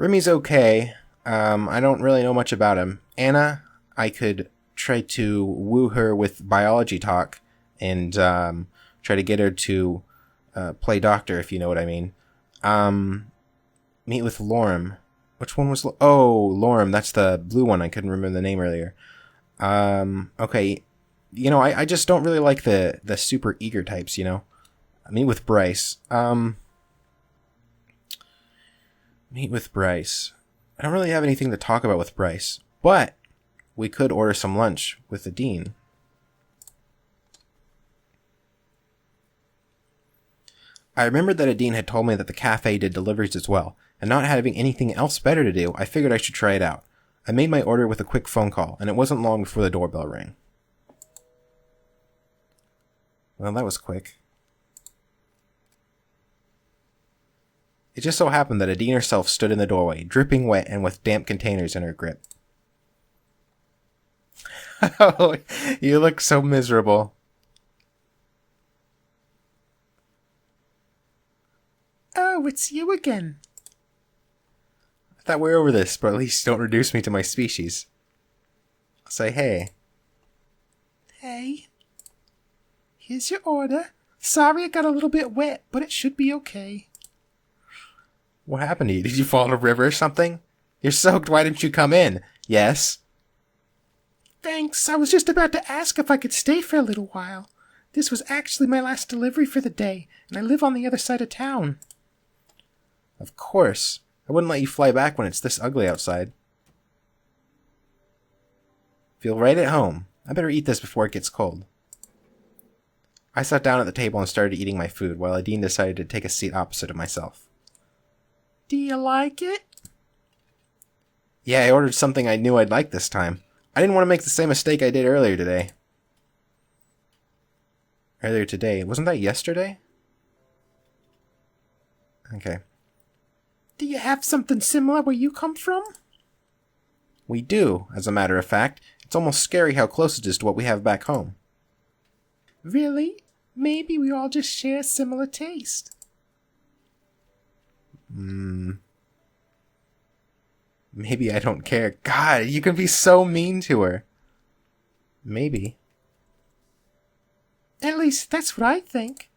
Remy's okay. I don't really know much about him. Anna, I could try to woo her with biology talk and try to get her to play doctor, if you know what I mean. Meet with Lorem. Which one was... Lorem, that's the blue one. I couldn't remember the name earlier. Okay. You know, I just don't really like the super eager types, you know? Meet with Bryce. Meet with Bryce. I don't really have anything to talk about with Bryce, but we could order some lunch with the dean. I remembered that a dean had told me that the cafe did deliveries as well, and not having anything else better to do, I figured I should try it out. I made my order with a quick phone call, and it wasn't long before the doorbell rang. Well, that was quick. It just so happened that Adine herself stood in the doorway, dripping wet and with damp containers in her grip. Oh, you look so miserable. Oh, it's you again. I thought we were over this, but at least don't reduce me to my species. I'll say hey. Hey. Here's your order. Sorry it got a little bit wet, but it should be okay. What happened to you? Did you fall in a river or something? You're soaked. Why didn't you come in? Yes. Thanks. I was just about to ask if I could stay for a little while. This was actually my last delivery for the day, and I live on the other side of town. Of course. I wouldn't let you fly back when it's this ugly outside. Feel right at home. I better eat this before it gets cold. I sat down at the table and started eating my food, while Adine decided to take a seat opposite of myself. Do you like it? Yeah, I ordered something I knew I'd like this time. I didn't want to make the same mistake I did earlier today. Earlier today? Wasn't that yesterday? Okay. Do you have something similar where you come from? We do, as a matter of fact. It's almost scary how close it is to what we have back home. Really? Maybe we all just share a similar taste. Maybe I don't care. God, you can be so mean to her. Maybe. At least that's what I think.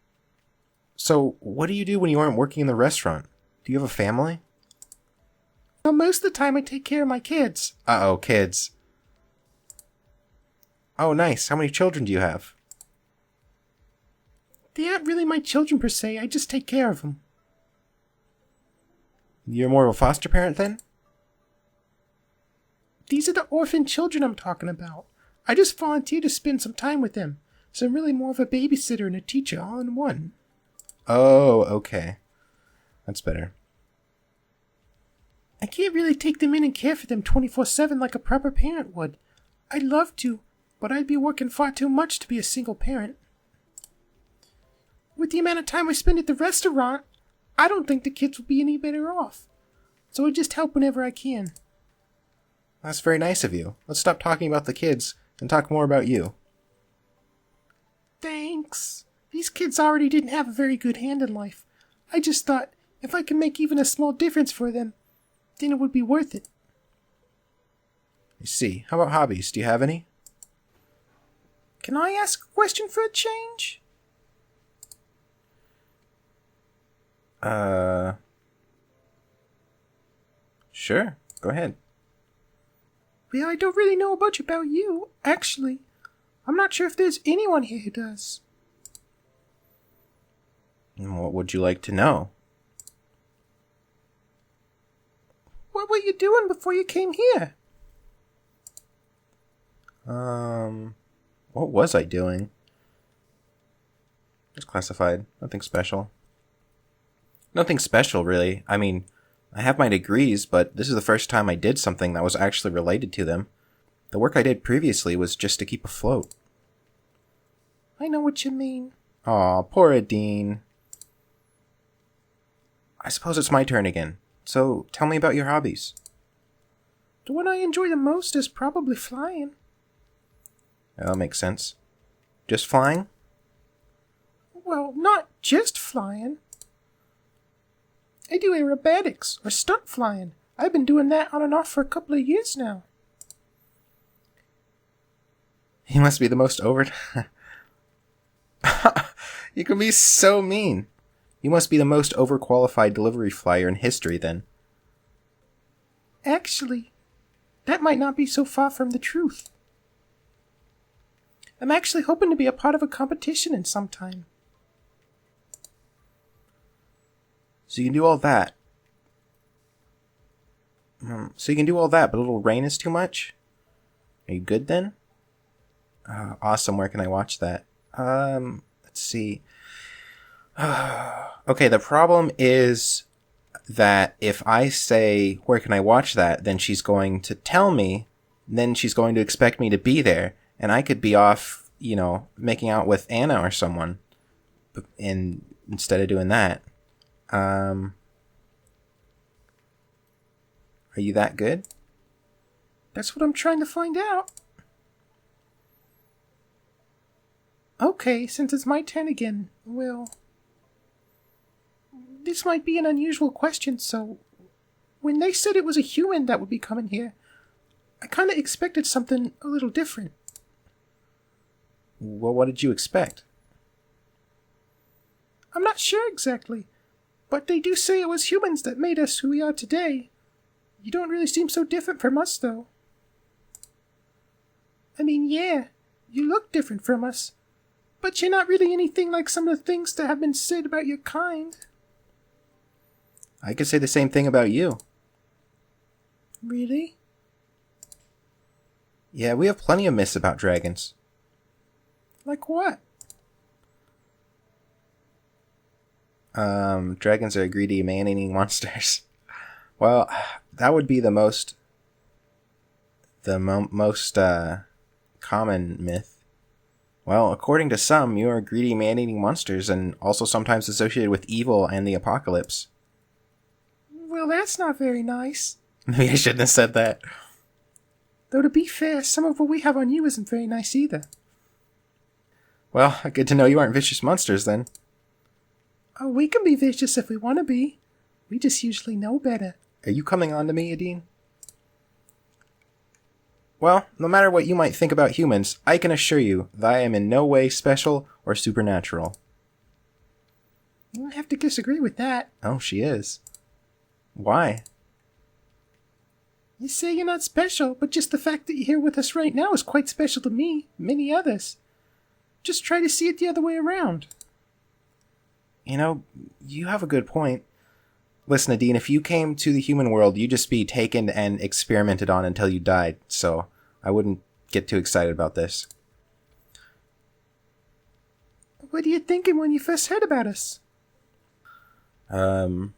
So, what do you do when you aren't working in the restaurant? Do you have a family? Well, most of the time I take care of my kids. Uh-oh, kids. Oh, nice. How many children do you have? They aren't really my children per se. I just take care of them. You're more of a foster parent then? These are the orphan children I'm talking about. I just volunteered to spend some time with them, so I'm really more of a babysitter and a teacher all in one. Oh, okay. That's better. I can't really take them in and care for them 24/7 like a proper parent would. I'd love to, but I'd be working far too much to be a single parent. With the amount of time I spend at the restaurant, I don't think the kids would be any better off. So I just help whenever I can. That's very nice of you. Let's stop talking about the kids and talk more about you. Thanks. These kids already didn't have a very good hand in life. I just thought, if I could make even a small difference for them, then it would be worth it. I see. How about hobbies? Do you have any? Can I ask a question for a change? Sure. Go ahead. Well, I don't really know much about you, actually. I'm not sure if there's anyone here who does. What would you like to know? What were you doing before you came here? What was I doing? Just classified. Nothing special. Nothing special, really. I mean, I have my degrees, but this is the first time I did something that was actually related to them. The work I did previously was just to keep afloat. I know what you mean. Aw, poor Adine. I suppose it's my turn again. So, tell me about your hobbies. The one I enjoy the most is probably flying. That makes sense. Just flying? Well, not just flying. I do aerobatics, or stunt flying. I've been doing that on and off for a couple of years now. You must be the most You can be so mean. You must be the most overqualified delivery flyer in history, then. Actually, that might not be so far from the truth. I'm actually hoping to be a part of a competition in some time. So you can do all that. But a little rain is too much? Are you good then? Awesome, where can I watch that? Let's see. Okay, the problem is that if I say, where can I watch that, then she's going to tell me, then she's going to expect me to be there, and I could be off, making out with Anna or someone, instead of doing that. Are you that good? That's what I'm trying to find out. Okay, since it's my turn again, well... This might be an unusual question, so... When they said it was a human that would be coming here, I kind of expected something a little different. Well, what did you expect? I'm not sure exactly, but they do say it was humans that made us who we are today. You don't really seem so different from us, though. I mean, yeah, you look different from us, but you're not really anything like some of the things that have been said about your kind. I could say the same thing about you. Really? Yeah, we have plenty of myths about dragons. Like what? Dragons are greedy, man-eating monsters. Well, that would be the most common myth. Well, according to some, you are greedy, man-eating monsters, and also sometimes associated with evil and the apocalypse. Well, that's not very nice. Maybe I shouldn't have said that. Though to be fair, some of what we have on you isn't very nice either. Well, good to know you aren't vicious monsters, then. Oh, we can be vicious if we want to be. We just usually know better. Are you coming on to me, Adine? Well, no matter what you might think about humans, I can assure you that I am in no way special or supernatural. I have to disagree with that. Oh, she is. Why? You say you're not special, but just the fact that you're here with us right now is quite special to me, many others. Just try to see it the other way around. You have a good point. Listen, Nadine, if you came to the human world, you'd just be taken and experimented on until you died, so I wouldn't get too excited about this. What are you thinking when you first heard about us? I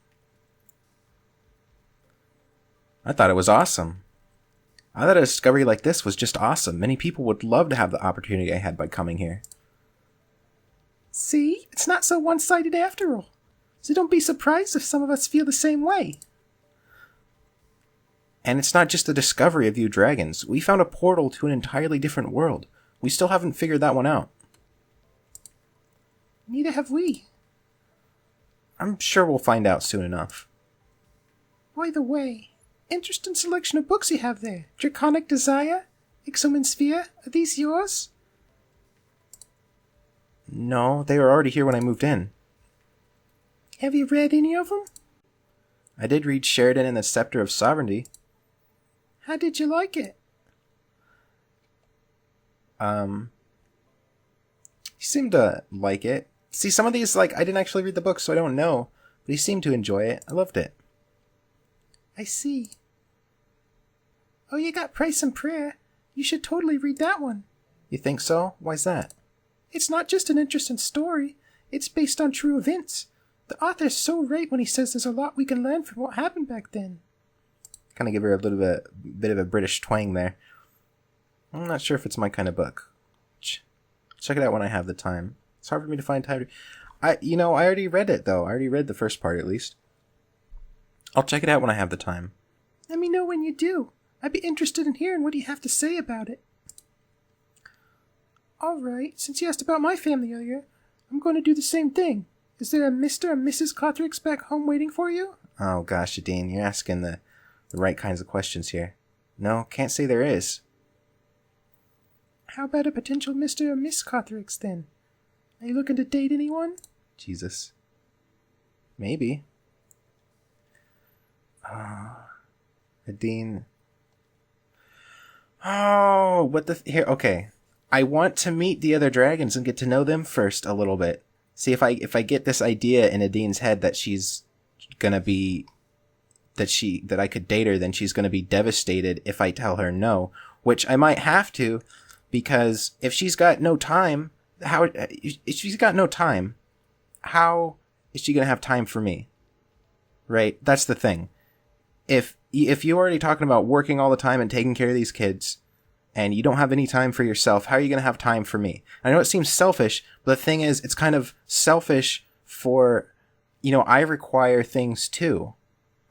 thought it was awesome. I thought a discovery like this was just awesome. Many people would love to have the opportunity I had by coming here. See? It's not so one-sided after all. So don't be surprised if some of us feel the same way. And it's not just the discovery of you dragons. We found a portal to an entirely different world. We still haven't figured that one out. Neither have we. I'm sure we'll find out soon enough. By the way, interesting selection of books you have there. Draconic Desire? Ixomen Sphere? Are these yours? No, they were already here when I moved in. Have you read any of them? I did read Sheridan and the Scepter of Sovereignty. How did you like it? You seemed to like it. See, some of these, I didn't actually read the book, so I don't know. But he seemed to enjoy it. I loved it. I see. Oh, you got Price and Prayer. You should totally read that one. You think so? Why's that? It's not just an interesting story. It's based on true events. The author's so right when he says there's a lot we can learn from what happened back then. Kind of give her a little bit of a British twang there. I'm not sure if it's my kind of book. Check it out when I have the time. It's hard for me to find time to... I already read it, though. I already read the first part, at least. I'll check it out when I have the time. Let me know when you do. I'd be interested in hearing what you have to say about it. Alright, since you asked about my family earlier, I'm going to do the same thing. Is there a Mr. and Mrs. Cothrix back home waiting for you? Oh gosh, Dean, you're asking the the right kinds of questions here. No, can't say there is. How about a potential Mr. or Miss Cothrix, then? Are you looking to date anyone? Jesus. Maybe. Nadine. Oh, what the... Here, okay. I want to meet the other dragons and get to know them first a little bit. See if I get this idea in Nadine's head that she's gonna be... That I could date her, then she's gonna be devastated if I tell her no. Which I might have to, because if she's got no time... If she's got no time, how is she gonna have time for me? Right? That's the thing. If you're already talking about working all the time and taking care of these kids, and you don't have any time for yourself, how are you gonna have time for me? I know it seems selfish, but the thing is, it's kind of selfish for, I require things too.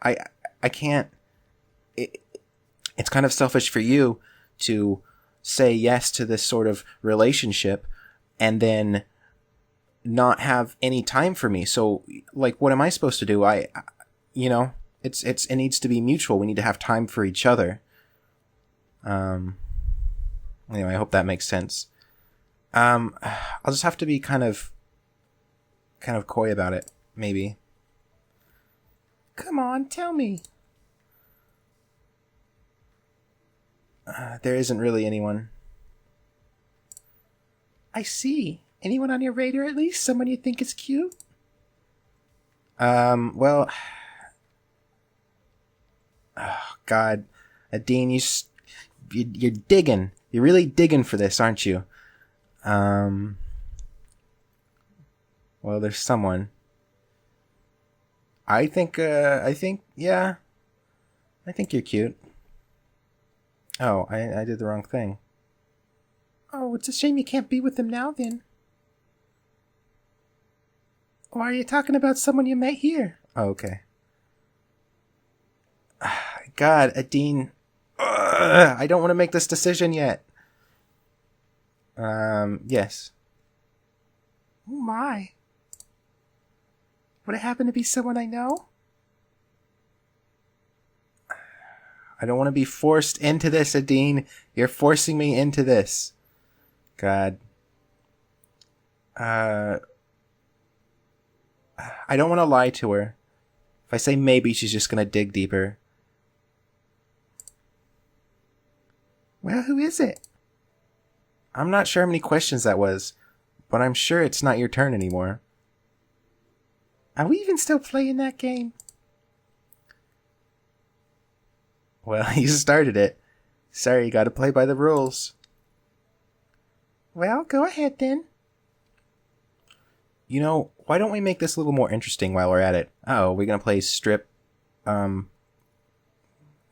I can't... It's kind of selfish for you to say yes to this sort of relationship and then not have any time for me. So, what am I supposed to do? It needs to be mutual. We need to have time for each other. Anyway, I hope that makes sense. I'll just have to be kind of coy about it, maybe. Come on, tell me. There isn't really anyone. I see. Anyone on your radar at least? Someone you think is cute? Well... Oh, God. Dean, you're digging. You're really digging for this, aren't you? Well, there's someone. I think yeah. I think you're cute. Oh, I did the wrong thing. Oh, it's a shame you can't be with them now, then. Or are you talking about someone you met here? Oh, okay. God, Adine. I don't want to make this decision yet. Yes. Oh my. Would it happen to be someone I know? I don't want to be forced into this, Adine. You're forcing me into this. God. I don't want to lie to her. If I say maybe, she's just going to dig deeper. Well, who is it? I'm not sure how many questions that was, but I'm sure it's not your turn anymore. Are we even still playing that game? Well, you started it. Sorry, you gotta play by the rules. Well, go ahead then. Why don't we make this a little more interesting while we're at it? Oh, we're gonna play strip,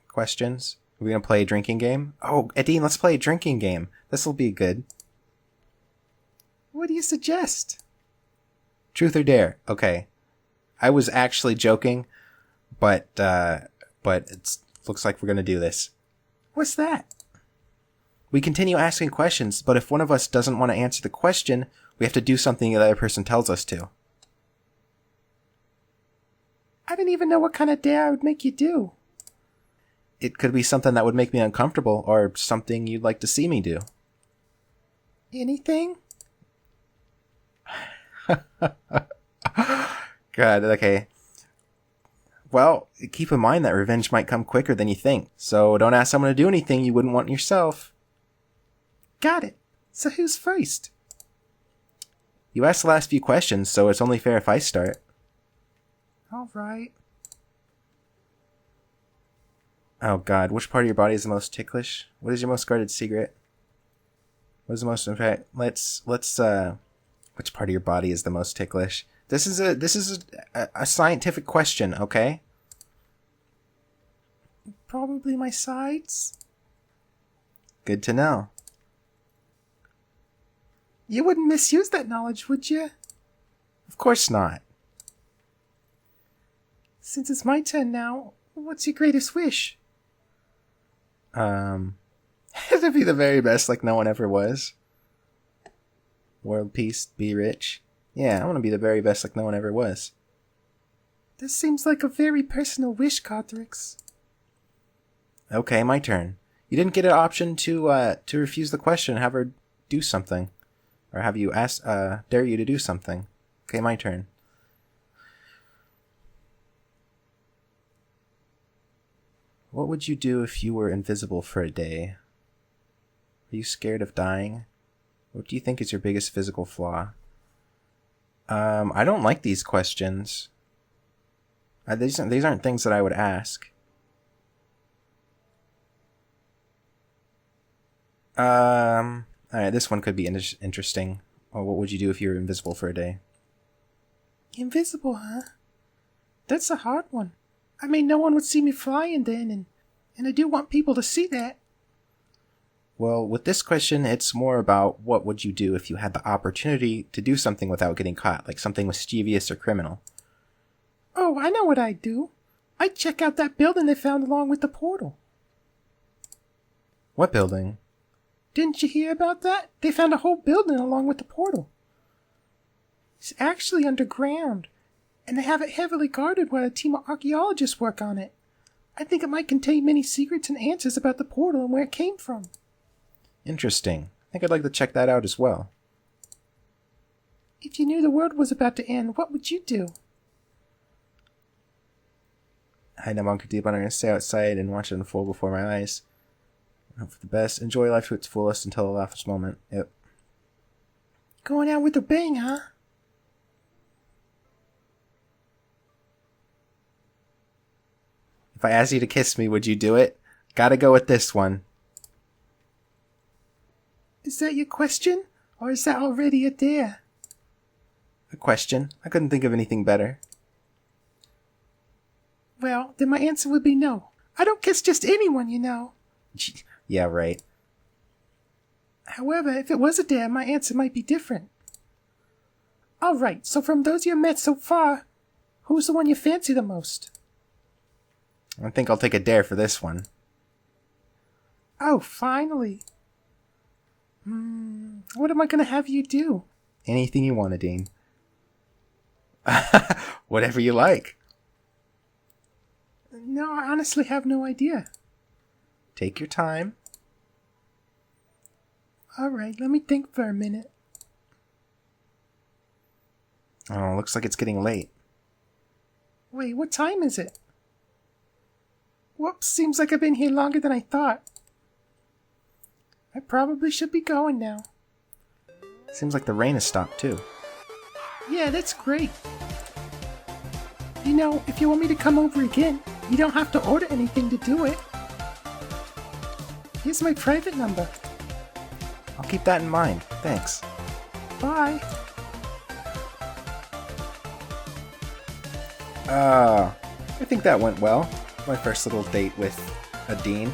questions? Are we gonna play a drinking game? Oh, Adine, let's play a drinking game. This'll be good. What do you suggest? Truth or dare. Okay. I was actually joking, but it looks like we're gonna do this. What's that? We continue asking questions, but if one of us doesn't want to answer the question, we have to do something the other person tells us to. I don't even know what kind of dare I would make you do. It could be something that would make me uncomfortable, or something you'd like to see me do. Anything? God, okay. Well, keep in mind that revenge might come quicker than you think, so don't ask someone to do anything you wouldn't want yourself. Got it. So who's first? You asked the last few questions, so it's only fair if I start. All right. Oh God, which part of your body is the most ticklish? What is your most guarded secret? What is the most... In fact, let's which part of your body is the most ticklish? This is a scientific question, okay? Probably my sides. Good to know. You wouldn't misuse that knowledge, would you? Of course not. Since it's my turn now, what's your greatest wish? To be the very best like no one ever was. World peace, be rich. Yeah, I want to be the very best like no one ever was. This seems like a very personal wish, Cothrix. Okay, my turn. You didn't get an option to refuse the question and have her do something. Or have you ask dare you to do something. Okay, my turn. What would you do if you were invisible for a day? Are you scared of dying? What do you think is your biggest physical flaw? I don't like these questions. These aren't things that I would ask. Alright, this one could be interesting. Or what would you do if you were invisible for a day? Invisible, huh? That's a hard one. I mean, no one would see me flying then, and I do want people to see that. Well, with this question, it's more about what would you do if you had the opportunity to do something without getting caught, like something mischievous or criminal. Oh, I know what I'd do. I'd check out that building they found along with the portal. What building? Didn't you hear about that? They found a whole building along with the portal. It's actually underground, and they have it heavily guarded while a team of archaeologists work on it. I think it might contain many secrets and answers about the portal and where it came from. Interesting. I think I'd like to check that out as well. If you knew the world was about to end, what would you do? Hide in a bunker deep under and stay outside and watch it unfold before my eyes. Hope for the best. Enjoy life to its fullest until the last moment. Yep. Going out with a bang, huh? If I asked you to kiss me, would you do it? Gotta go with this one. Is that your question? Or is that already a dare? A question. I couldn't think of anything better. Well, then my answer would be no. I don't kiss just anyone, you know. Yeah, right. However, if it was a dare, my answer might be different. Alright, so from those you've met so far, who's the one you fancy the most? I think I'll take a dare for this one. Oh, finally. What am I going to have you do? Anything you want, Dean. Whatever you like. No, I honestly have no idea. Take your time. Alright, let me think for a minute. Oh, looks like it's getting late. Wait, what time is it? Whoops, seems like I've been here longer than I thought. I probably should be going now. Seems like the rain has stopped too. Yeah, that's great. You know, if you want me to come over again, you don't have to order anything to do it. Here's my private number. I'll keep that in mind. Thanks. Bye. I think that went well. My first little date with a dean.